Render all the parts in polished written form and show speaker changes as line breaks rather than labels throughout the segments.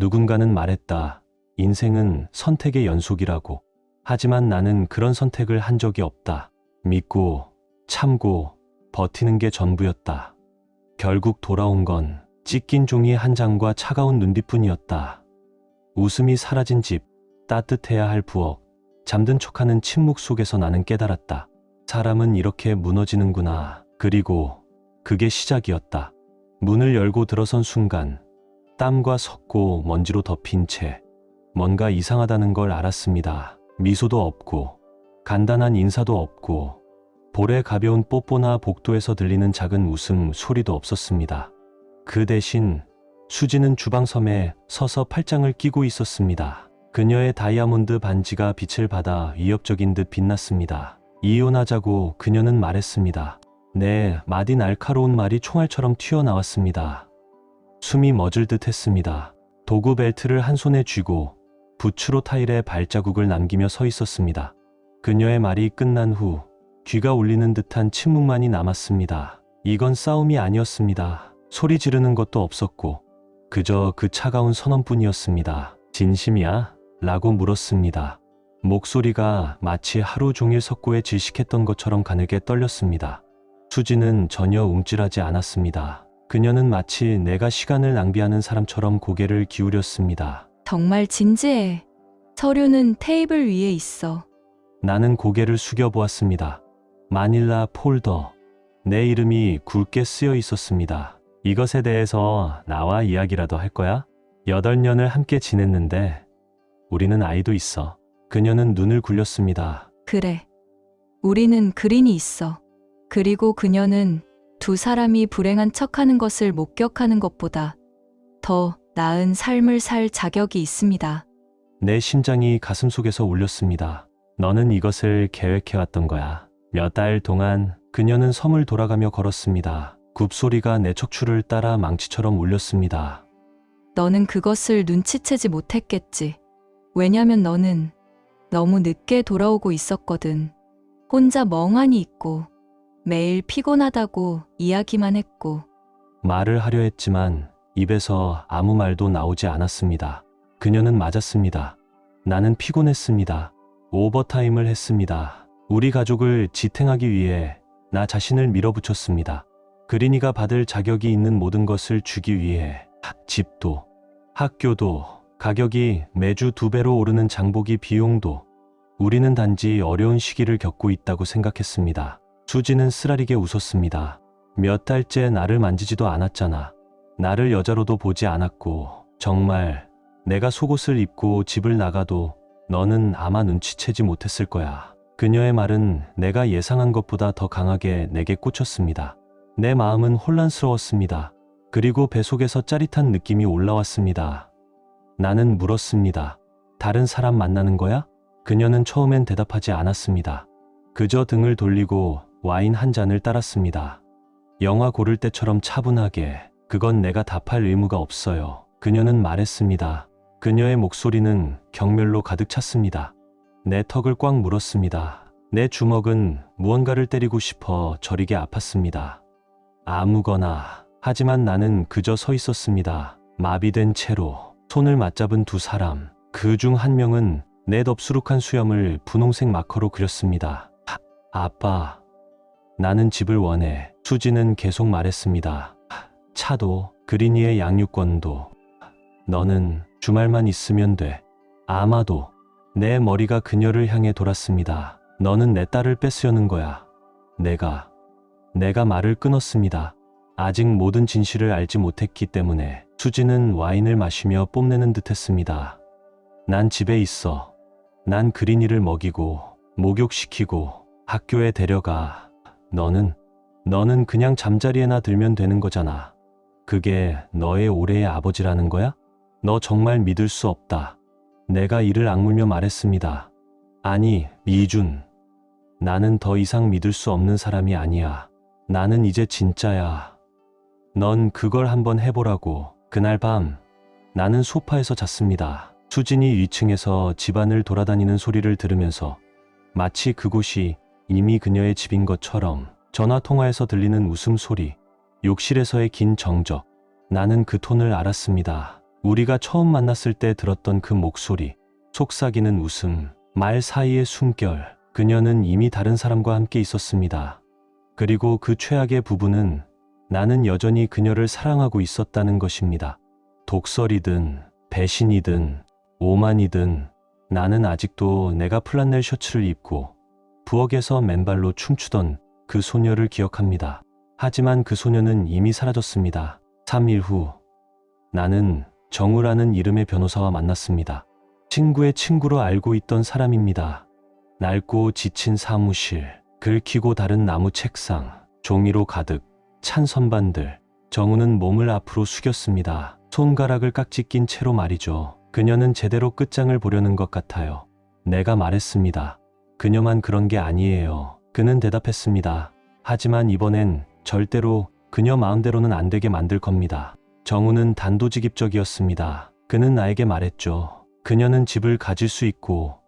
누군가는 말했다. 인생은 선택의 연속이라고. 하지만 나는 그런 선택을 한 적이 없다. 믿고, 참고, 버티는 게 전부였다. 결국 돌아온 건 찢긴 종이 한 장과 차가운 눈빛뿐이었다. 웃음이 사라진 집, 따뜻해야 할 부엌, 잠든 척하는 침묵 속에서 나는 깨달았다. 사람은 이렇게 무너지는구나. 그리고 그게 시작이었다. 문을 열고 들어선 순간 땀과 섞고 먼지로 덮인 채 뭔가 이상하다는 걸 알았습니다. 미소도 없고 간단한 인사도 없고 볼에 가벼운 뽀뽀나 복도에서 들리는 작은 웃음 소리도 없었습니다. 그 대신 수지는 주방섬에 서서 팔짱을 끼고 있었습니다. 그녀의 다이아몬드 반지가 빛을 받아 위협적인 듯 빛났습니다. 이혼하자고 그녀는 말했습니다. 네, 마디 날카로운 말이 총알처럼 튀어나왔습니다. 숨이 멎을 듯 했습니다. 도구 벨트를 한 손에 쥐고 붓으로 타일에 발자국을 남기며 서 있었습니다. 그녀의 말이 끝난 후 귀가 울리는 듯한 침묵만이 남았습니다. 이건 싸움이 아니었습니다. 소리 지르는 것도 없었고 그저 그 차가운 선언뿐이었습니다. 진심이야? 라고 물었습니다. 목소리가 마치 하루 종일 석고에 질식했던 것처럼 가늘게 떨렸습니다. 수지는 전혀 움찔하지 않았습니다. 그녀는 마치 내가 시간을 낭비하는 사람처럼 고개를 기울였습니다.
정말 진지해. 서류는 테이블 위에 있어.
나는 고개를 숙여보았습니다. 마닐라 폴더. 내 이름이 굵게 쓰여 있었습니다. 이것에 대해서 나와 이야기라도 할 거야? 8년을 함께 지냈는데 우리는 아이도 있어. 그녀는 눈을 굴렸습니다.
그래. 우리는 그린이 있어. 그리고 그녀는 두 사람이 불행한 척하는 것을 목격하는 것보다 더 나은 삶을 살 자격이 있습니다.
내 심장이 가슴속에서 울렸습니다. 너는 이것을 계획해왔던 거야. 몇 달 동안 그녀는 섬을 돌아가며 걸었습니다. 굽소리가 내 척추를 따라 망치처럼 울렸습니다.
너는 그것을 눈치채지 못했겠지. 왜냐면 너는 너무 늦게 돌아오고 있었거든. 혼자 멍하니 있고 매일 피곤하다고 이야기만 했고.
말을 하려 했지만 입에서 아무 말도 나오지 않았습니다. 그녀는 맞았습니다. 나는 피곤했습니다. 오버타임을 했습니다. 우리 가족을 지탱하기 위해 나 자신을 밀어붙였습니다. 그린이가 받을 자격이 있는 모든 것을 주기 위해 집도, 학교도, 가격이 매주 2배로 오르는 장보기 비용도. 우리는 단지 어려운 시기를 겪고 있다고 생각했습니다. 수지는 쓰라리게 웃었습니다. 몇 달째 나를 만지지도 않았잖아. 나를 여자로도 보지 않았고 정말 내가 속옷을 입고 집을 나가도 너는 아마 눈치채지 못했을 거야. 그녀의 말은 내가 예상한 것보다 더 강하게 내게 꽂혔습니다. 내 마음은 혼란스러웠습니다. 그리고 배 속에서 짜릿한 느낌이 올라왔습니다. 나는 물었습니다. 다른 사람 만나는 거야? 그녀는 처음엔 대답하지 않았습니다. 그저 등을 돌리고 와인 한 잔을 따랐습니다. 영화 고를 때처럼 차분하게. 그건 내가 답할 의무가 없어요. 그녀는 말했습니다. 그녀의 목소리는 경멸로 가득 찼습니다. 내 턱을 꽉 물었습니다. 내 주먹은 무언가를 때리고 싶어 저리게 아팠습니다. 아무거나. 하지만 나는 그저 서 있었습니다. 마비된 채로 손을 맞잡은 두 사람. 그 중 한 명은 내 덥수룩한 수염을 분홍색 마커로 그렸습니다. 아빠, 나는 집을 원해. 수지는 계속 말했습니다. 차도, 그린이의 양육권도. 너는 주말만 있으면 돼. 아마도. 내 머리가 그녀를 향해 돌았습니다. 너는 내 딸을 뺏으려는 거야. 내가 말을 끊었습니다. 아직 모든 진실을 알지 못했기 때문에. 수지는 와인을 마시며 뽐내는 듯했습니다. 난 집에 있어. 난 그린이를 먹이고 목욕시키고 학교에 데려가. 너는 그냥 잠자리에나 들면 되는 거잖아. 그게 너의 올해의 아버지라는 거야? 너 정말 믿을 수 없다. 내가 이를 악물며 말했습니다. 아니, 미준. 나는 더 이상 믿을 수 없는 사람이 아니야. 나는 이제 진짜야. 넌 그걸 한번 해보라고. 그날 밤 나는 소파에서 잤습니다. 수진이 위층에서 집안을 돌아다니는 소리를 들으면서 마치 그곳이 이미 그녀의 집인 것처럼 전화통화에서 들리는 웃음소리, 욕실에서의 긴 정적. 나는 그 톤을 알았습니다. 우리가 처음 만났을 때 들었던 그 목소리, 속삭이는 웃음, 말 사이의 숨결, 그녀는 이미 다른 사람과 함께 있었습니다. 그리고 그 최악의 부분은 나는 여전히 그녀를 사랑하고 있었다는 것입니다. 독설이든 배신이든 오만이든 나는 아직도 내가 플란넬 셔츠를 입고 부엌에서 맨발로 춤추던 그 소녀를 기억합니다. 하지만 그 소녀는 이미 사라졌습니다. 3일 후 나는 정우라는 이름의 변호사와 만났습니다. 친구의 친구로 알고 있던 사람입니다. 낡고 지친 사무실, 긁히고 다른 나무 책상, 종이로 가득 찬 선반들. 정우는 몸을 앞으로 숙였습니다. 손가락을 깍지 낀 채로 말이죠. 그녀는 제대로 끝장을 보려는 것 같아요. 내가 말했습니다. 그녀만 그런 게 아니에요. 그는 대답했습니다. 하지만 이번엔 절대로 그녀 마음대로는 안 되게 만들 겁니다. 정우는 단도직입적이었습니다. 그는 나에게 말했죠. 그녀는 집을 가질 수 있고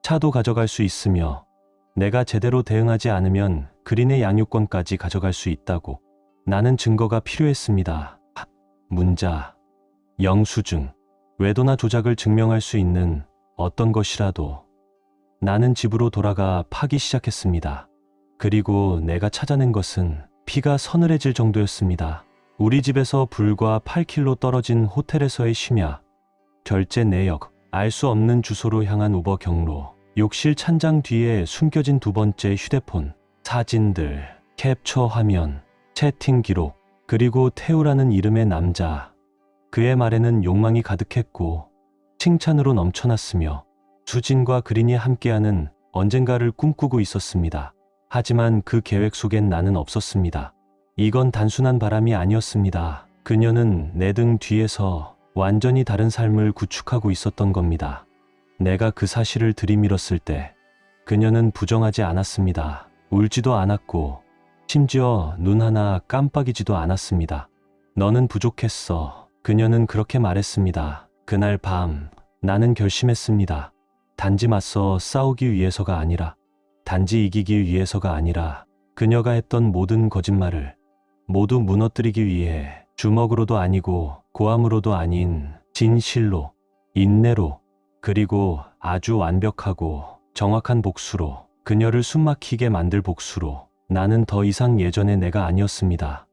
차도 가져갈 수 있으며 내가 제대로 대응하지 않으면 그린의 양육권까지 가져갈 수 있다고. 나는 증거가 필요했습니다. 문자, 영수증, 외도나 조작을 증명할 수 있는 어떤 것이라도. 나는 집으로 돌아가 파기 시작했습니다. 그리고 내가 찾아낸 것은 피가 서늘해질 정도였습니다. 우리 집에서 불과 8km 떨어진 호텔에서의 심야, 결제 내역, 알 수 없는 주소로 향한 우버 경로, 욕실 찬장 뒤에 숨겨진 두 번째 휴대폰, 사진들, 캡처 화면, 채팅 기록, 그리고 태우라는 이름의 남자. 그의 말에는 욕망이 가득했고 칭찬으로 넘쳐났으며 수진과 그린이 함께하는 언젠가를 꿈꾸고 있었습니다. 하지만 그 계획 속엔 나는 없었습니다. 이건 단순한 바람이 아니었습니다. 그녀는 내 등 뒤에서 완전히 다른 삶을 구축하고 있었던 겁니다. 내가 그 사실을 들이밀었을 때 그녀는 부정하지 않았습니다. 울지도 않았고 심지어 눈 하나 깜빡이지도 않았습니다. 너는 부족했어. 그녀는 그렇게 말했습니다. 그날 밤 나는 결심했습니다. 단지 맞서 싸우기 위해서가 아니라, 단지 이기기 위해서가 아니라 그녀가 했던 모든 거짓말을 모두 무너뜨리기 위해 주먹으로도 아니고 고함으로도 아닌 진실로, 인내로, 그리고 아주 완벽하고 정확한 복수로, 그녀를 숨막히게 만들 복수로. 나는 더 이상 예전의 내가 아니었습니다.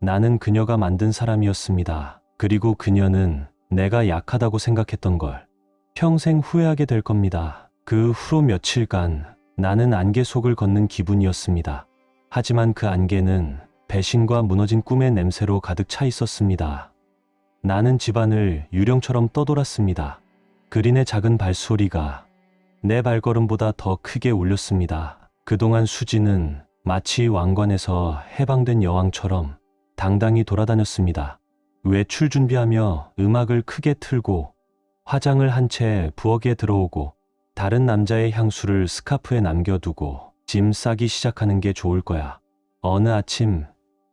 나는 그녀가 만든 사람이었습니다. 그리고 그녀는 내가 약하다고 생각했던 걸 평생 후회하게 될 겁니다. 그 후로 며칠간 나는 안개 속을 걷는 기분이었습니다. 하지만 그 안개는 배신과 무너진 꿈의 냄새로 가득 차 있었습니다. 나는 집안을 유령처럼 떠돌았습니다. 그린의 작은 발소리가 내 발걸음보다 더 크게 울렸습니다. 그동안 수지는 마치 왕관에서 해방된 여왕처럼 당당히 돌아다녔습니다. 외출 준비하며 음악을 크게 틀고 화장을 한 채 부엌에 들어오고 다른 남자의 향수를 스카프에 남겨두고 짐 싸기 시작하는 게 좋을 거야. 어느 아침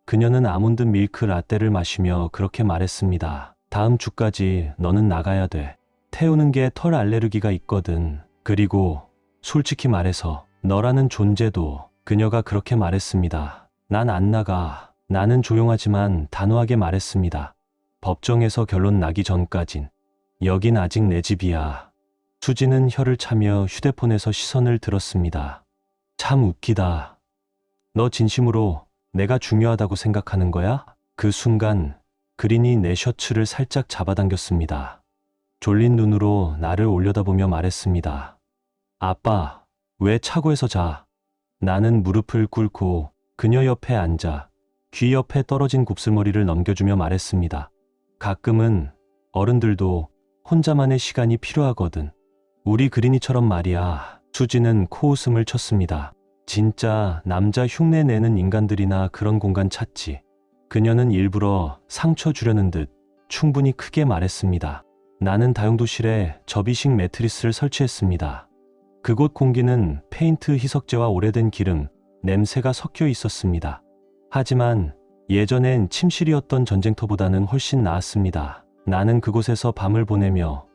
그녀는 아몬드 밀크 라떼를 마시며 그렇게 말했습니다. 다음 주까지 너는 나가야 돼. 태우는 게 털 알레르기가 있거든. 그리고 솔직히 말해서 너라는 존재도. 그녀가 그렇게 말했습니다. 난 안 나가. 나는 조용하지만 단호하게 말했습니다. 법정에서 결론 나기 전까진. 여긴 아직 내 집이야. 수지는 혀를 차며 휴대폰에서 시선을 들었습니다. 참 웃기다. 너 진심으로 내가 중요하다고 생각하는 거야? 그 순간 그린이 내 셔츠를 살짝 잡아당겼습니다. 졸린 눈으로 나를 올려다보며 말했습니다. 아빠, 왜 차고에서 자? 나는 무릎을 꿇고 그녀 옆에 앉아 귀 옆에 떨어진 곱슬머리를 넘겨주며 말했습니다. 가끔은 어른들도 혼자만의 시간이 필요하거든. 우리 그린이처럼 말이야. 수지는 코웃음을 쳤습니다. 진짜 남자 흉내 내는 인간들이나 그런 공간 찾지. 그녀는 일부러 상처 주려는 듯 충분히 크게 말했습니다. 나는 다용도실에 접이식 매트리스를 설치했습니다. 그곳 공기는 페인트 희석제와 오래된 기름, 냄새가 섞여 있었습니다. 하지만 예전엔 침실이었던 전쟁터보다는 훨씬 나았습니다. 나는 그곳에서 밤을 보내며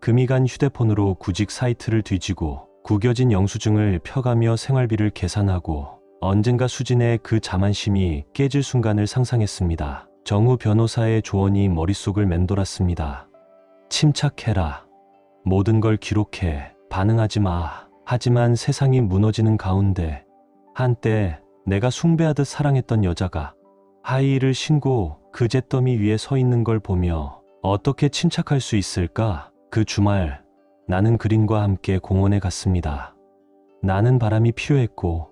금이 간 휴대폰으로 구직 사이트를 뒤지고 구겨진 영수증을 펴가며 생활비를 계산하고 언젠가 수진의 그 자만심이 깨질 순간을 상상했습니다. 정우 변호사의 조언이 머릿속을 맴돌았습니다. 침착해라. 모든 걸 기록해. 반응하지 마. 하지만 세상이 무너지는 가운데 한때 내가 숭배하듯 사랑했던 여자가 하이힐을 신고 그 잿더미 위에 서 있는 걸 보며 어떻게 침착할 수 있을까? 그 주말 나는 그린과 함께 공원에 갔습니다. 나는 바람이 필요했고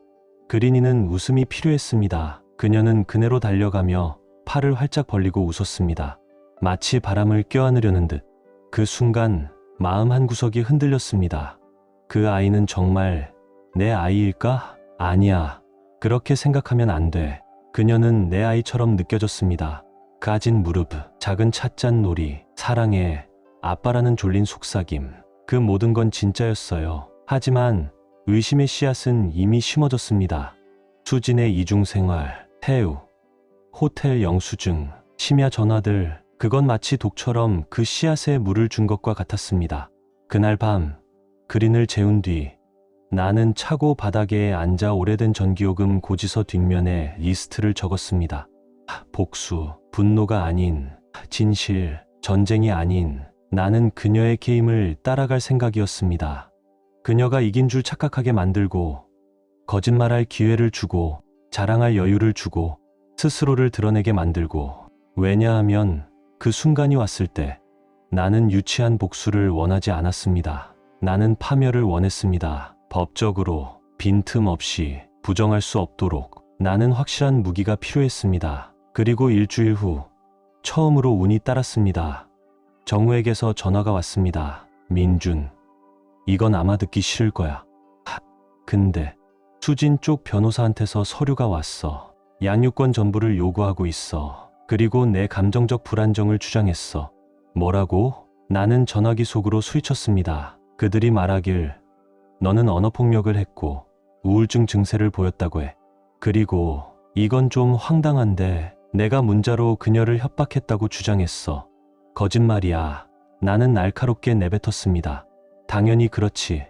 그린이는 웃음이 필요했습니다. 그녀는 그네로 달려가며 팔을 활짝 벌리고 웃었습니다. 마치 바람을 껴안으려는 듯. 그 순간 마음 한구석이 흔들렸습니다. 그 아이는 정말 내 아이일까? 아니야. 그렇게 생각하면 안 돼. 그녀는 내 아이처럼 느껴졌습니다. 까진 무릎, 작은 찻잔 놀이, 사랑해, 아빠라는 졸린 속삭임. 그 모든 건 진짜였어요. 하지만 의심의 씨앗은 이미 심어졌습니다. 수진의 이중생활, 태우, 호텔 영수증, 심야 전화들, 그건 마치 독처럼 그 씨앗에 물을 준 것과 같았습니다. 그날 밤 그린을 재운 뒤 나는 차고 바닥에 앉아 오래된 전기요금 고지서 뒷면에 리스트를 적었습니다. 복수, 분노가 아닌 진실, 전쟁이 아닌 나는 그녀의 게임을 따라갈 생각이었습니다. 그녀가 이긴 줄 착각하게 만들고 거짓말할 기회를 주고 자랑할 여유를 주고 스스로를 드러내게 만들고. 왜냐하면 그 순간이 왔을 때 나는 유치한 복수를 원하지 않았습니다. 나는 파멸을 원했습니다. 법적으로 빈틈없이 부정할 수 없도록. 나는 확실한 무기가 필요했습니다. 그리고 일주일 후 처음으로 운이 따랐습니다. 정우에게서 전화가 왔습니다. 민준, 이건 아마 듣기 싫을 거야. 근데 수진 쪽 변호사한테서 서류가 왔어. 양육권 전부를 요구하고 있어. 그리고 내 감정적 불안정을 주장했어. 뭐라고? 나는 전화기 속으로 소리쳤습니다. 그들이 말하길 너는 언어폭력을 했고 우울증 증세를 보였다고 해. 그리고 이건 좀 황당한데 내가 문자로 그녀를 협박했다고 주장했어. 거짓말이야. 나는 날카롭게 내뱉었습니다. 당연히 그렇지.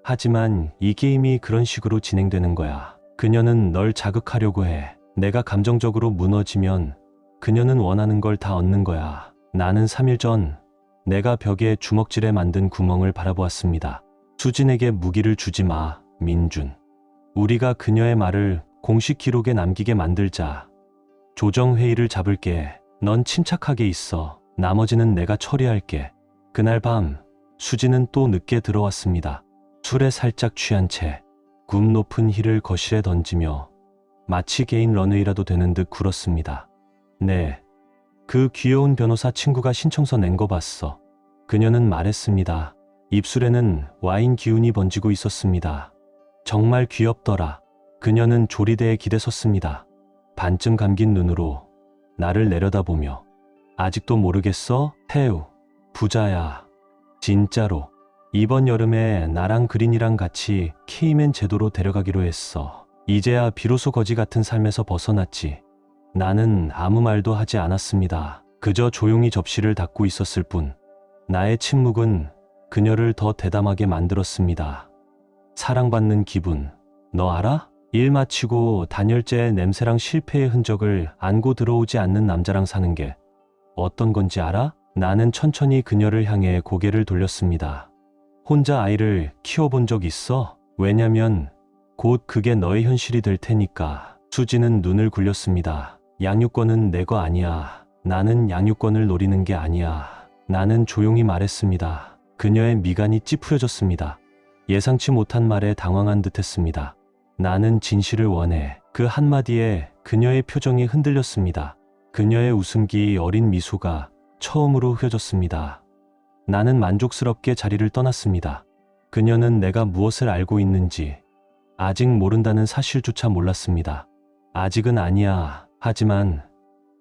하지만 이 게임이 그런 식으로 진행되는 거야. 그녀는 널 자극하려고 해. 내가 감정적으로 무너지면 그녀는 원하는 걸 다 얻는 거야. 나는 3일 전 내가 벽에 주먹질에 만든 구멍을 바라보았습니다. 수진에게 무기를 주지 마, 민준. 우리가 그녀의 말을 공식 기록에 남기게 만들자. 조정회의를 잡을게. 넌 침착하게 있어. 나머지는 내가 처리할게. 그날 밤 수진은 또 늦게 들어왔습니다. 술에 살짝 취한 채 굽 높은 힐을 거실에 던지며 마치 개인 런웨이라도 되는 듯 굴었습니다. 네, 그 귀여운 변호사 친구가 신청서 낸 거 봤어. 그녀는 말했습니다. 입술에는 와인 기운이 번지고 있었습니다. 정말 귀엽더라. 그녀는 조리대에 기대섰습니다. 반쯤 감긴 눈으로 나를 내려다보며 아직도 모르겠어? 태우, 부자야. 진짜로. 이번 여름에 나랑 그린이랑 같이 케이맨 제도로 데려가기로 했어. 이제야 비로소 거지 같은 삶에서 벗어났지. 나는 아무 말도 하지 않았습니다. 그저 조용히 접시를 닫고 있었을 뿐. 나의 침묵은 그녀를 더 대담하게 만들었습니다. 사랑받는 기분, 너 알아? 일 마치고 단열재의 냄새랑 실패의 흔적을 안고 들어오지 않는 남자랑 사는 게 어떤 건지 알아? 나는 천천히 그녀를 향해 고개를 돌렸습니다. 혼자 아이를 키워본 적 있어? 왜냐면 곧 그게 너의 현실이 될 테니까. 수지는 눈을 굴렸습니다. 양육권은 내 거 아니야. 나는 양육권을 노리는 게 아니야. 나는 조용히 말했습니다. 그녀의 미간이 찌푸려졌습니다. 예상치 못한 말에 당황한 듯했습니다. 나는 진실을 원해. 그 한마디에 그녀의 표정이 흔들렸습니다. 그녀의 웃음기 어린 미소가 처음으로 흐려졌습니다. 나는 만족스럽게 자리를 떠났습니다. 그녀는 내가 무엇을 알고 있는지 아직 모른다는 사실조차 몰랐습니다. 아직은 아니야. 하지만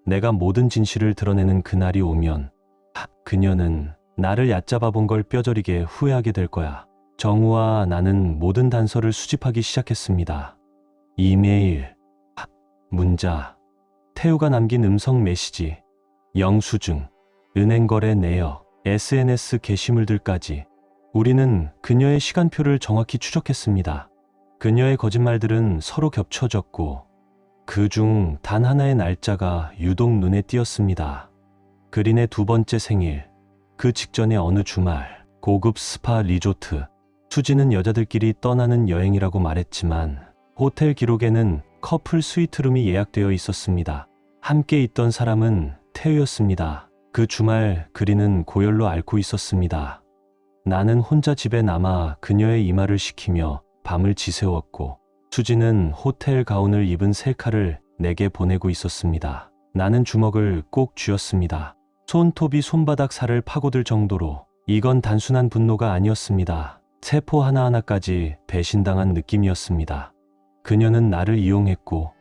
내가 모든 진실을 드러내는 그날이 오면 그녀는 나를 얕잡아 본 걸 뼈저리게 후회하게 될 거야. 정우와 나는 모든 단서를 수집하기 시작했습니다. 이메일, 문자, 태우가 남긴 음성 메시지, 영수증, 은행거래 내역, SNS 게시물들까지. 우리는 그녀의 시간표를 정확히 추적했습니다. 그녀의 거짓말들은 서로 겹쳐졌고 그중 단 하나의 날짜가 유독 눈에 띄었습니다. 그린의 두 번째 생일. 그 직전의 어느 주말, 고급 스파 리조트. 수지는 여자들끼리 떠나는 여행이라고 말했지만 호텔 기록에는 커플 스위트룸이 예약되어 있었습니다. 함께 있던 사람은 태우였습니다. 그 주말 그리는 고열로 앓고 있었습니다. 나는 혼자 집에 남아 그녀의 이마를 식히며 밤을 지새웠고 수지는 호텔 가운을 입은 셀카를 내게 보내고 있었습니다. 나는 주먹을 꼭 쥐었습니다. 손톱이 손바닥 살을 파고들 정도로. 이건 단순한 분노가 아니었습니다. 세포 하나하나까지 배신당한 느낌이었습니다. 그녀는 나를 이용했고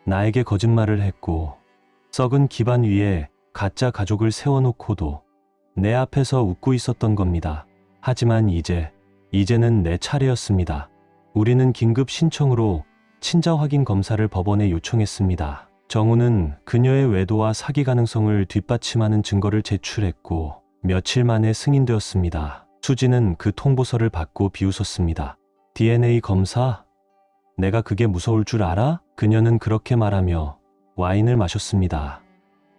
나에게 거짓말을 했고 썩은 기반 위에 가짜 가족을 세워놓고도 내 앞에서 웃고 있었던 겁니다. 하지만 이제는 내 차례였습니다. 우리는 긴급 신청으로 친자 확인 검사를 법원에 요청했습니다. 정우는 그녀의 외도와 사기 가능성을 뒷받침하는 증거를 제출했고 며칠 만에 승인되었습니다. 수지는 그 통보서를 받고 비웃었습니다. DNA 검사? 내가 그게 무서울 줄 알아? 그녀는 그렇게 말하며 와인을 마셨습니다.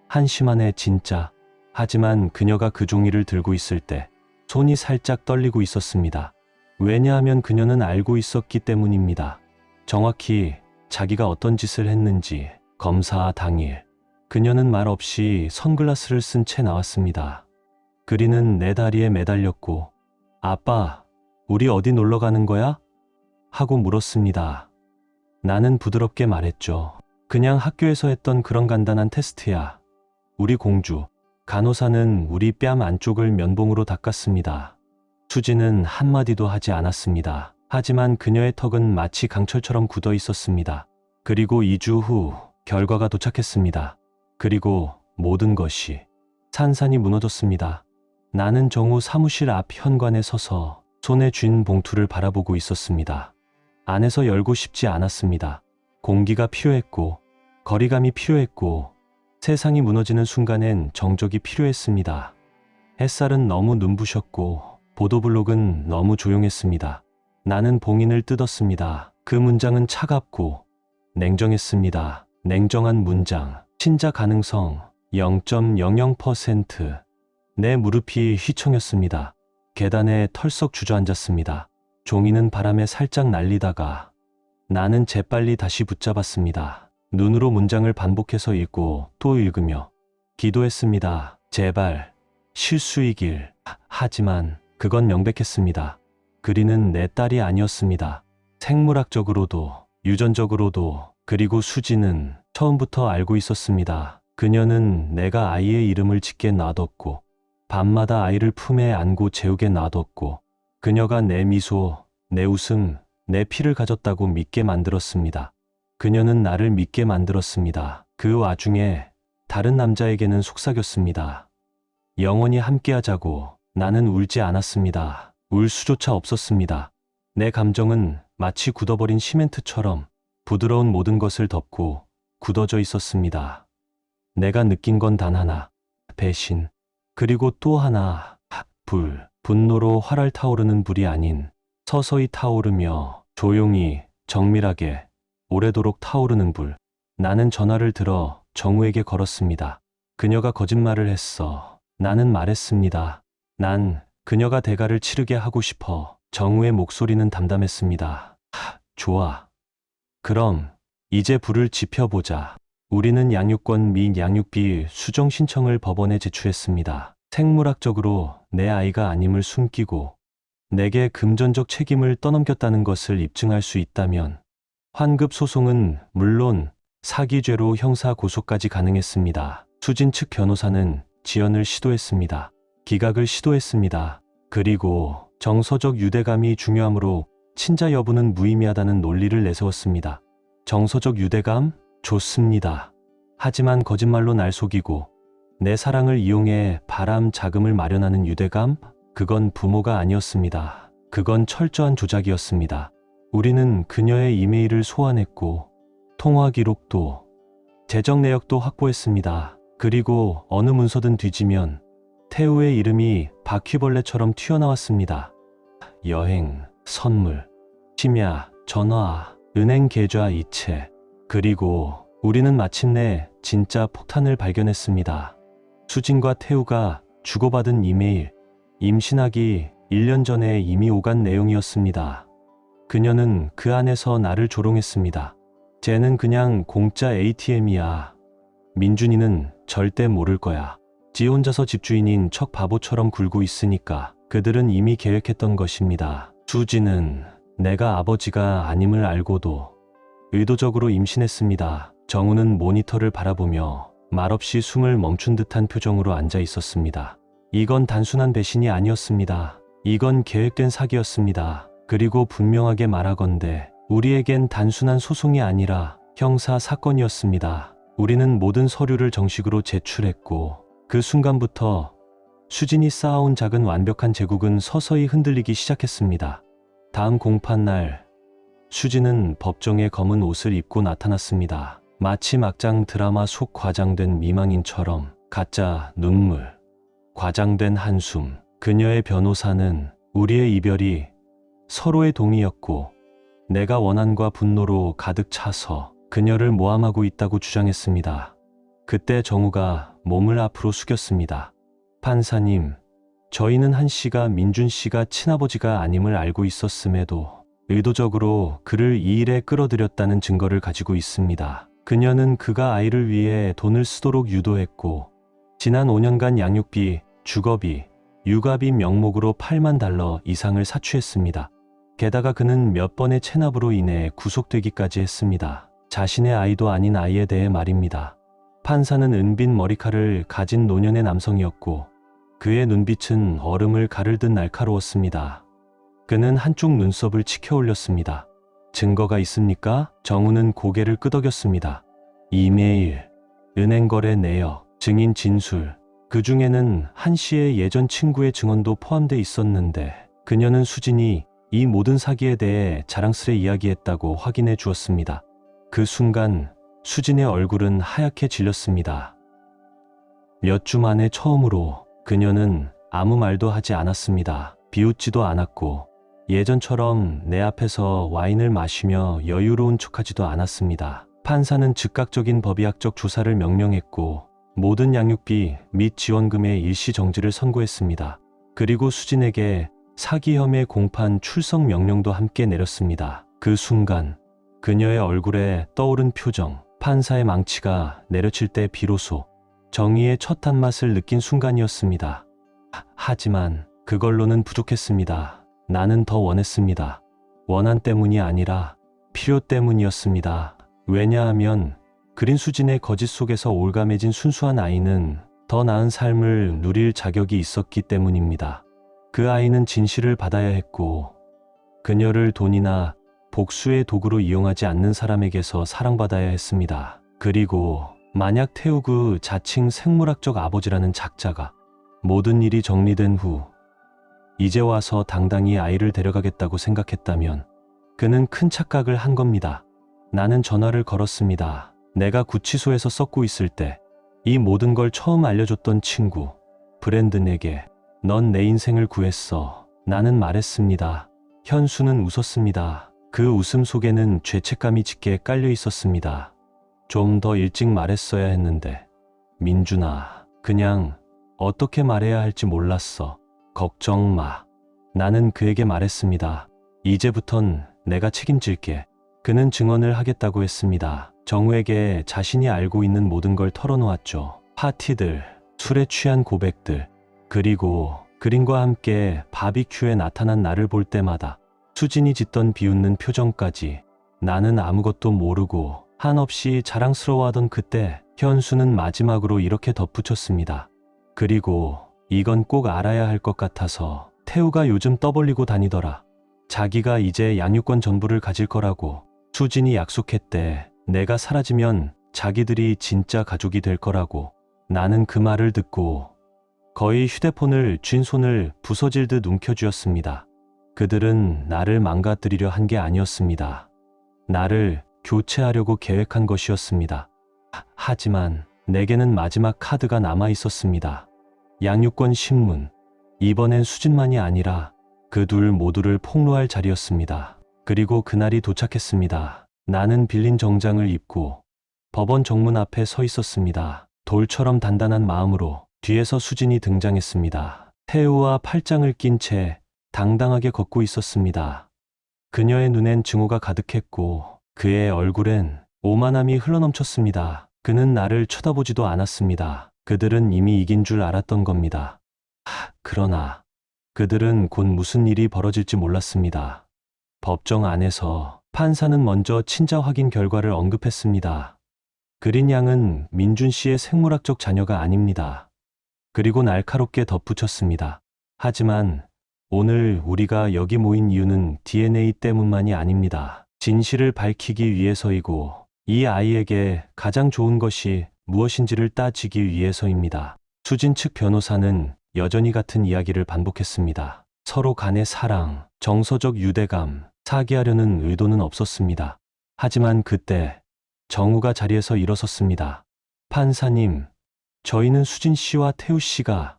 한심하네 진짜. 하지만 그녀가 그 종이를 들고 있을 때 손이 살짝 떨리고 있었습니다. 왜냐하면 그녀는 알고 있었기 때문입니다. 정확히 자기가 어떤 짓을 했는지. 검사 당일 그녀는 말 없이 선글라스를 쓴 채 나왔습니다. 그리는 내 다리에 매달렸고 아빠, 우리 어디 놀러 가는 거야? 하고 물었습니다. 나는 부드럽게 말했죠. 그냥 학교에서 했던 그런 간단한 테스트야. 우리 공주. 간호사는 우리 뺨 안쪽을 면봉으로 닦았습니다. 수지는 한마디도 하지 않았습니다. 하지만 그녀의 턱은 마치 강철처럼 굳어 있었습니다. 그리고 2주 후 결과가 도착했습니다. 그리고 모든 것이 산산이 무너졌습니다. 나는 정우 사무실 앞 현관에 서서 손에 쥔 봉투를 바라보고 있었습니다. 안에서 열고 싶지 않았습니다. 공기가 필요했고 거리감이 필요했고 세상이 무너지는 순간엔 정적이 필요했습니다. 햇살은 너무 눈부셨고 보도블록은 너무 조용했습니다. 나는 봉인을 뜯었습니다. 그 문장은 차갑고 냉정했습니다. 냉정한 문장. 친자 가능성 0.00%. 내 무릎이 휘청였습니다. 계단에 털썩 주저앉았습니다. 종이는 바람에 살짝 날리다가 나는 재빨리 다시 붙잡았습니다. 눈으로 문장을 반복해서 읽고 또 읽으며 기도했습니다. 제발 실수이길. 하지만 그건 명백했습니다. 그리는 내 딸이 아니었습니다. 생물학적으로도 유전적으로도. 그리고 수지는 처음부터 알고 있었습니다. 그녀는 내가 아이의 이름을 짓게 놔뒀고 밤마다 아이를 품에 안고 재우게 놔뒀고 그녀가 내 미소, 내 웃음, 내 피를 가졌다고 믿게 만들었습니다. 그녀는 나를 믿게 만들었습니다. 그 와중에 다른 남자에게는 속삭였습니다. 영원히 함께하자고. 나는 울지 않았습니다. 울 수조차 없었습니다. 내 감정은 마치 굳어버린 시멘트처럼 부드러운 모든 것을 덮고 굳어져 있었습니다. 내가 느낀 건 단 하나, 배신. 그리고 또 하나, 불. 분노로 활활 타오르는 불이 아닌 서서히 타오르며 조용히, 정밀하게, 오래도록 타오르는 불. 나는 전화를 들어 정우에게 걸었습니다. 그녀가 거짓말을 했어. 나는 말했습니다. 난 그녀가 대가를 치르게 하고 싶어. 정우의 목소리는 담담했습니다. 좋아. 그럼 이제 불을 지펴보자. 우리는 양육권 및 양육비 수정 신청을 법원에 제출했습니다. 생물학적으로 내 아이가 아님을 숨기고 내게 금전적 책임을 떠넘겼다는 것을 입증할 수 있다면 환급 소송은 물론 사기죄로 형사 고소까지 가능했습니다. 수진 측 변호사는 지연을 시도했습니다. 기각을 시도했습니다. 그리고 정서적 유대감이 중요하므로 친자 여부는 무의미하다는 논리를 내세웠습니다. 정서적 유대감? 좋습니다. 하지만 거짓말로 날 속이고 내 사랑을 이용해 바람 자금을 마련하는 유대감? 그건 부모가 아니었습니다. 그건 철저한 조작이었습니다. 우리는 그녀의 이메일을 소환했고 통화 기록도 재정 내역도 확보했습니다. 그리고 어느 문서든 뒤지면 태우의 이름이 바퀴벌레처럼 튀어나왔습니다. 여행, 선물, 심야, 전화, 은행 계좌 이체. 그리고 우리는 마침내 진짜 폭탄을 발견했습니다. 수진과 태우가 주고받은 이메일, 임신하기 1년 전에 이미 오간 내용이었습니다. 그녀는 그 안에서 나를 조롱했습니다. 쟤는 그냥 공짜 ATM이야. 민준이는 절대 모를 거야. 지 혼자서 집주인인 척 바보처럼 굴고 있으니까 그들은 이미 계획했던 것입니다. 수지는 내가 아버지가 아님을 알고도 의도적으로 임신했습니다. 정우는 모니터를 바라보며 말없이 숨을 멈춘 듯한 표정으로 앉아 있었습니다. 이건 단순한 배신이 아니었습니다. 이건 계획된 사기였습니다. 그리고 분명하게 말하건대 우리에겐 단순한 소송이 아니라 형사 사건이었습니다. 우리는 모든 서류를 정식으로 제출했고 그 순간부터 수진이 쌓아온 작은 완벽한 제국은 서서히 흔들리기 시작했습니다. 다음 공판날 수진은 법정에 검은 옷을 입고 나타났습니다. 마치 막장 드라마 속 과장된 미망인처럼 가짜 눈물, 과장된 한숨. 그녀의 변호사는 우리의 이별이 서로의 동의였고 내가 원한과 분노로 가득 차서 그녀를 모함하고 있다고 주장했습니다. 그때 정우가 몸을 앞으로 숙였습니다. 판사님, 저희는 한 씨가 민준 씨가 친아버지가 아님을 알고 있었음에도 의도적으로 그를 이 일에 끌어들였다는 증거를 가지고 있습니다. 그녀는 그가 아이를 위해 돈을 쓰도록 유도했고 지난 5년간 양육비, 주거비, 육아비 명목으로 $8만 이상을 사취했습니다. 게다가 그는 몇 번의 체납으로 인해 구속되기까지 했습니다. 자신의 아이도 아닌 아이에 대해 말입니다. 판사는 은빈 머리칼을 가진 노년의 남성이었고 그의 눈빛은 얼음을 가르듯 날카로웠습니다. 그는 한쪽 눈썹을 치켜 올렸습니다. 증거가 있습니까? 정우는 고개를 끄덕였습니다. 이메일, 은행거래 내역, 증인 진술, 그 중에는 한 씨의 예전 친구의 증언도 포함돼 있었는데 그녀는 수진이 이 모든 사기에 대해 자랑스레 이야기했다고 확인해 주었습니다. 그 순간 수진의 얼굴은 하얗게 질렸습니다. 몇 주 만에 처음으로 그녀는 아무 말도 하지 않았습니다. 비웃지도 않았고 예전처럼 내 앞에서 와인을 마시며 여유로운 척하지도 않았습니다. 판사는 즉각적인 법의학적 조사를 명령했고 모든 양육비 및 지원금의 일시 정지를 선고했습니다. 그리고 수진에게 사기 혐의 공판 출석 명령도 함께 내렸습니다. 그 순간 그녀의 얼굴에 떠오른 표정, 판사의 망치가 내려칠 때 비로소 정의의 첫 단맛을 느낀 순간이었습니다. 하지만 그걸로는 부족했습니다. 나는 더 원했습니다. 원한 때문이 아니라 필요 때문이었습니다. 왜냐하면 그린 수진의 거짓 속에서 올가매진 순수한 아이는 더 나은 삶을 누릴 자격이 있었기 때문입니다. 그 아이는 진실을 받아야 했고 그녀를 돈이나 복수의 도구로 이용하지 않는 사람에게서 사랑받아야 했습니다. 그리고 만약 태우그 자칭 생물학적 아버지라는 작자가 모든 일이 정리된 후 이제 와서 당당히 아이를 데려가겠다고 생각했다면 그는 큰 착각을 한 겁니다. 나는 전화를 걸었습니다. 내가 구치소에서 썩고 있을 때 이 모든 걸 처음 알려줬던 친구 브랜든에게 넌 내 인생을 구했어. 나는 말했습니다. 현수는 웃었습니다. 그 웃음 속에는 죄책감이 짙게 깔려 있었습니다. 좀 더 일찍 말했어야 했는데 민준아, 그냥 어떻게 말해야 할지 몰랐어. 걱정 마. 나는 그에게 말했습니다. 이제부턴 내가 책임질게. 그는 증언을 하겠다고 했습니다. 정우에게 자신이 알고 있는 모든 걸 털어놓았죠. 파티들, 술에 취한 고백들, 그리고 그린과 함께 바비큐에 나타난 나를 볼 때마다 수진이 짓던 비웃는 표정까지. 나는 아무것도 모르고 한없이 자랑스러워하던 그때 현수는 마지막으로 이렇게 덧붙였습니다. 그리고 이건 꼭 알아야 할 것 같아서 태우가 요즘 떠벌리고 다니더라. 자기가 이제 양육권 전부를 가질 거라고. 수진이 약속했대. 내가 사라지면 자기들이 진짜 가족이 될 거라고. 나는 그 말을 듣고 거의 휴대폰을 쥔 손을 부서질 듯 움켜쥐었습니다. 그들은 나를 망가뜨리려 한 게 아니었습니다. 나를 교체하려고 계획한 것이었습니다. 하지만 내게는 마지막 카드가 남아 있었습니다. 양육권 신문. 이번엔 수진만이 아니라 그 둘 모두를 폭로할 자리였습니다. 그리고 그날이 도착했습니다. 나는 빌린 정장을 입고 법원 정문 앞에 서 있었습니다. 돌처럼 단단한 마음으로. 뒤에서 수진이 등장했습니다. 태우와 팔짱을 낀 채 당당하게 걷고 있었습니다. 그녀의 눈엔 증오가 가득했고 그의 얼굴엔 오만함이 흘러넘쳤습니다. 그는 나를 쳐다보지도 않았습니다. 그들은 이미 이긴 줄 알았던 겁니다. 그러나 그들은 곧 무슨 일이 벌어질지 몰랐습니다. 법정 안에서 판사는 먼저 친자 확인 결과를 언급했습니다. 그린 양은 민준 씨의 생물학적 자녀가 아닙니다. 그리고 날카롭게 덧붙였습니다. 하지만 오늘 우리가 여기 모인 이유는 DNA 때문만이 아닙니다. 진실을 밝히기 위해서이고 이 아이에게 가장 좋은 것이 무엇인지를 따지기 위해서입니다. 수진 측 변호사는 여전히 같은 이야기를 반복했습니다. 서로 간의 사랑, 정서적 유대감, 사기하려는 의도는 없었습니다. 하지만 그때 정우가 자리에서 일어섰습니다. 판사님, 저희는 수진 씨와 태우 씨가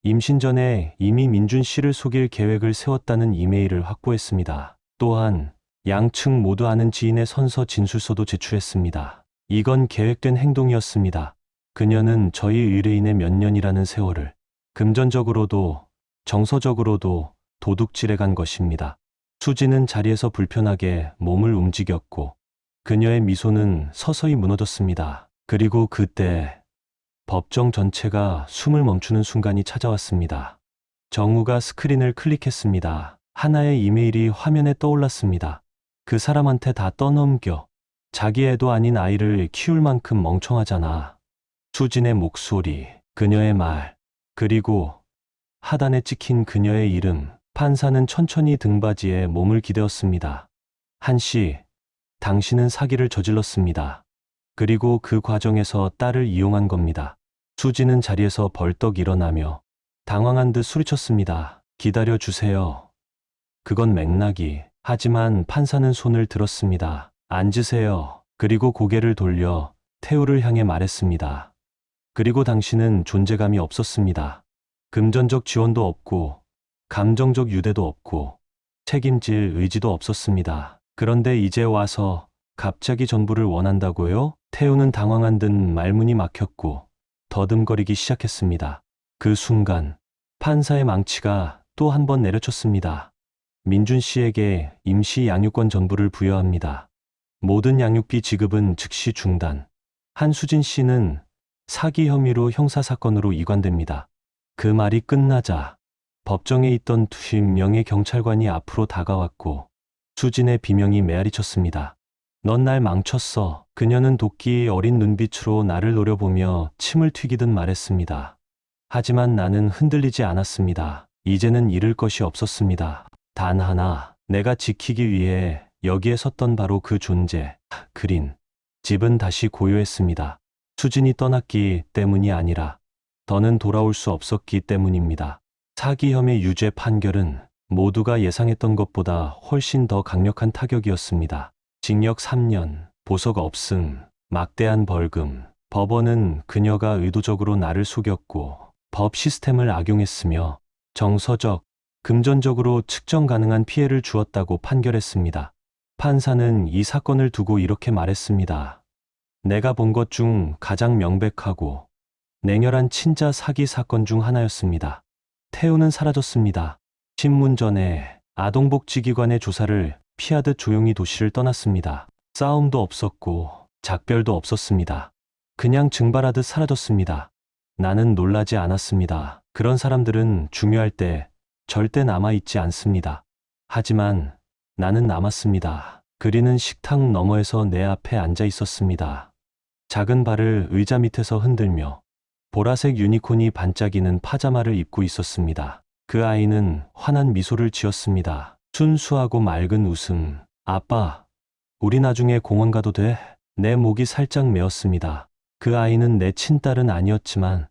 임신 전에 이미 민준 씨를 속일 계획을 세웠다는 이메일을 확보했습니다. 또한 양측 모두 아는 지인의 선서 진술서도 제출했습니다. 이건 계획된 행동이었습니다. 그녀는 저희 의뢰인의 몇 년이라는 세월을 금전적으로도 정서적으로도 도둑질해 간 것입니다. 수지는 자리에서 불편하게 몸을 움직였고 그녀의 미소는 서서히 무너졌습니다. 그리고 그때 법정 전체가 숨을 멈추는 순간이 찾아왔습니다. 정우가 스크린을 클릭했습니다. 하나의 이메일이 화면에 떠올랐습니다. 그 사람한테 다 떠넘겨. 자기 애도 아닌 아이를 키울 만큼 멍청하잖아. 수진의 목소리, 그녀의 말, 그리고 하단에 찍힌 그녀의 이름. 판사는 천천히 등받이에 몸을 기대었습니다. 한씨, 당신은 사기를 저질렀습니다. 그리고 그 과정에서 딸을 이용한 겁니다. 수지는 자리에서 벌떡 일어나며 당황한 듯 소리쳤습니다. 기다려 주세요. 그건 맥락이. 하지만 판사는 손을 들었습니다. 앉으세요. 그리고 고개를 돌려 태우를 향해 말했습니다. 그리고 당신은 존재감이 없었습니다. 금전적 지원도 없고 감정적 유대도 없고 책임질 의지도 없었습니다. 그런데 이제 와서 갑자기 전부를 원한다고요? 태우는 당황한 듯 말문이 막혔고 더듬거리기 시작했습니다. 그 순간 판사의 망치가 또 한 번 내려쳤습니다. 민준 씨에게 임시 양육권 전부를 부여합니다. 모든 양육비 지급은 즉시 중단. 한수진 씨는 사기 혐의로 형사사건으로 이관됩니다. 그 말이 끝나자 법정에 있던 2명의 경찰관이 앞으로 다가왔고 수진의 비명이 메아리쳤습니다. 넌 날 망쳤어. 그녀는 도끼의 어린 눈빛으로 나를 노려보며 침을 튀기듯 말했습니다. 하지만 나는 흔들리지 않았습니다. 이제는 잃을 것이 없었습니다. 단 하나, 내가 지키기 위해 여기에 섰던 바로 그 존재, 그린. 집은 다시 고요했습니다. 수진이 떠났기 때문이 아니라 더는 돌아올 수 없었기 때문입니다. 사기 혐의 유죄 판결은 모두가 예상했던 것보다 훨씬 더 강력한 타격이었습니다. 징역 3년, 보석 없음, 막대한 벌금. 법원은 그녀가 의도적으로 나를 속였고 법 시스템을 악용했으며 정서적, 금전적으로 측정 가능한 피해를 주었다고 판결했습니다. 판사는 이 사건을 두고 이렇게 말했습니다. 내가 본 것 중 가장 명백하고 냉혈한 친자 사기 사건 중 하나였습니다. 태우는 사라졌습니다. 신문 전에 아동복지기관의 조사를 피하듯 조용히 도시를 떠났습니다. 싸움도 없었고 작별도 없었습니다. 그냥 증발하듯 사라졌습니다. 나는 놀라지 않았습니다. 그런 사람들은 중요할 때 절대 남아있지 않습니다. 하지만 나는 남았습니다. 그리는 식탁 너머에서 내 앞에 앉아 있었습니다. 작은 발을 의자 밑에서 흔들며 보라색 유니콘이 반짝이는 파자마를 입고 있었습니다. 그 아이는 환한 미소를 지었습니다. 순수하고 맑은 웃음. 아빠, 우리 나중에 공원 가도 돼? 내 목이 살짝 메었습니다. 그 아이는 내 친딸은 아니었지만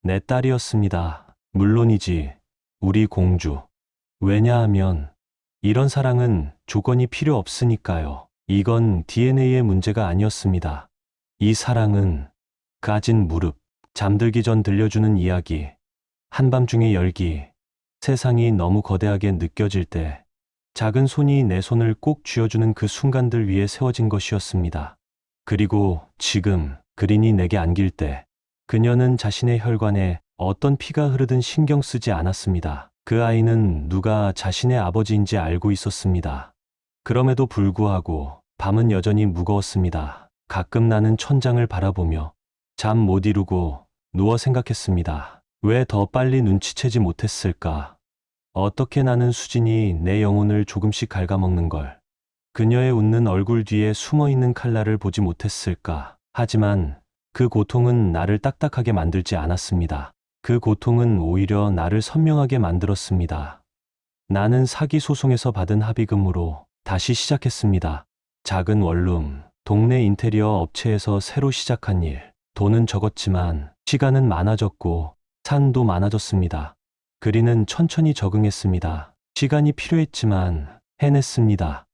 내 딸이었습니다. 물론이지, 우리 공주. 왜냐하면 이런 사랑은 조건이 필요 없으니까요. 이건 DNA의 문제가 아니었습니다. 이 사랑은 가진 무릎, 잠들기 전 들려주는 이야기, 한밤중의 열기, 세상이 너무 거대하게 느껴질 때 작은 손이 내 손을 꼭 쥐어주는 그 순간들 위에 세워진 것이었습니다. 그리고 지금 그린이 내게 안길 때 그녀는 자신의 혈관에 어떤 피가 흐르든 신경 쓰지 않았습니다. 그 아이는 누가 자신의 아버지인지 알고 있었습니다. 그럼에도 불구하고 밤은 여전히 무거웠습니다. 가끔 나는 천장을 바라보며 잠 못 이루고 누워 생각했습니다. 왜 더 빨리 눈치채지 못했을까? 어떻게 나는 수진이 내 영혼을 조금씩 갉아먹는 걸, 그녀의 웃는 얼굴 뒤에 숨어있는 칼날을 보지 못했을까? 하지만 그 고통은 나를 딱딱하게 만들지 않았습니다. 그 고통은 오히려 나를 선명하게 만들었습니다. 나는 사기 소송에서 받은 합의금으로 다시 시작했습니다. 작은 원룸, 동네 인테리어 업체에서 새로 시작한 일. 돈은 적었지만 시간은 많아졌고 산도 많아졌습니다. 그리는 천천히 적응했습니다. 시간이 필요했지만 해냈습니다.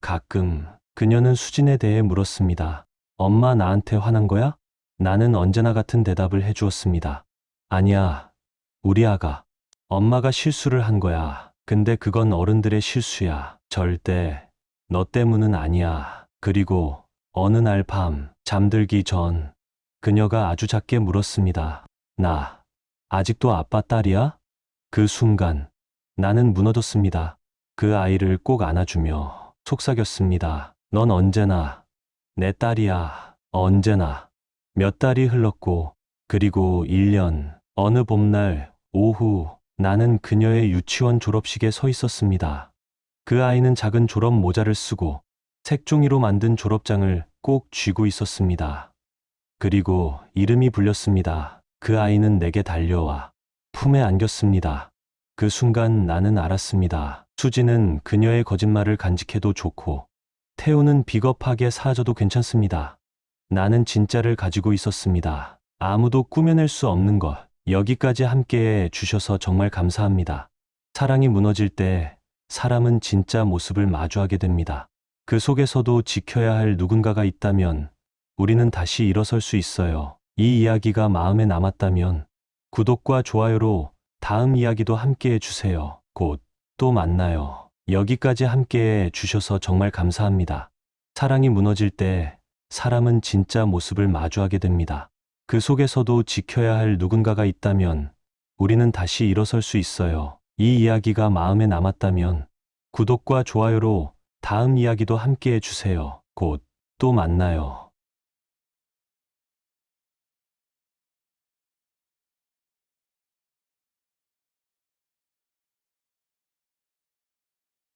가끔 그녀는 수진에 대해 물었습니다. 엄마 나한테 화난 거야? 나는 언제나 같은 대답을 해주었습니다. 아니야, 우리 아가. 엄마가 실수를 한 거야. 근데 그건 어른들의 실수야. 절대 너 때문은 아니야. 그리고 어느 날 밤 잠들기 전 그녀가 아주 작게 물었습니다. 나 아직도 아빠 딸이야? 그 순간 나는 무너졌습니다. 그 아이를 꼭 안아주며 속삭였습니다. 넌 언제나 내 딸이야. 언제나. 몇 달이 흘렀고 그리고 1년 어느 봄날 오후 나는 그녀의 유치원 졸업식에 서 있었습니다. 그 아이는 작은 졸업 모자를 쓰고 색종이로 만든 졸업장을 꼭 쥐고 있었습니다. 그리고 이름이 불렸습니다. 그 아이는 내게 달려와 품에 안겼습니다. 그 순간 나는 알았습니다. 수지는 그녀의 거짓말을 간직해도 좋고 태우는 비겁하게 사라져도 괜찮습니다. 나는 진짜를 가지고 있었습니다. 아무도 꾸며낼 수 없는 것. 여기까지 함께해 주셔서 정말 감사합니다. 사랑이 무너질 때 사람은 진짜 모습을 마주하게 됩니다. 그 속에서도 지켜야 할 누군가가 있다면 우리는 다시 일어설 수 있어요. 이 이야기가 마음에 남았다면 구독과 좋아요로 다음 이야기도 함께해 주세요. 곧 또 만나요. 여기까지 함께해 주셔서 정말 감사합니다. 사랑이 무너질 때 사람은 진짜 모습을 마주하게 됩니다. 그 속에서도 지켜야 할 누군가가 있다면 우리는 다시 일어설 수 있어요. 이 이야기가 마음에 남았다면 구독과 좋아요로 다음 이야기도 함께해 주세요. 곧 또 만나요.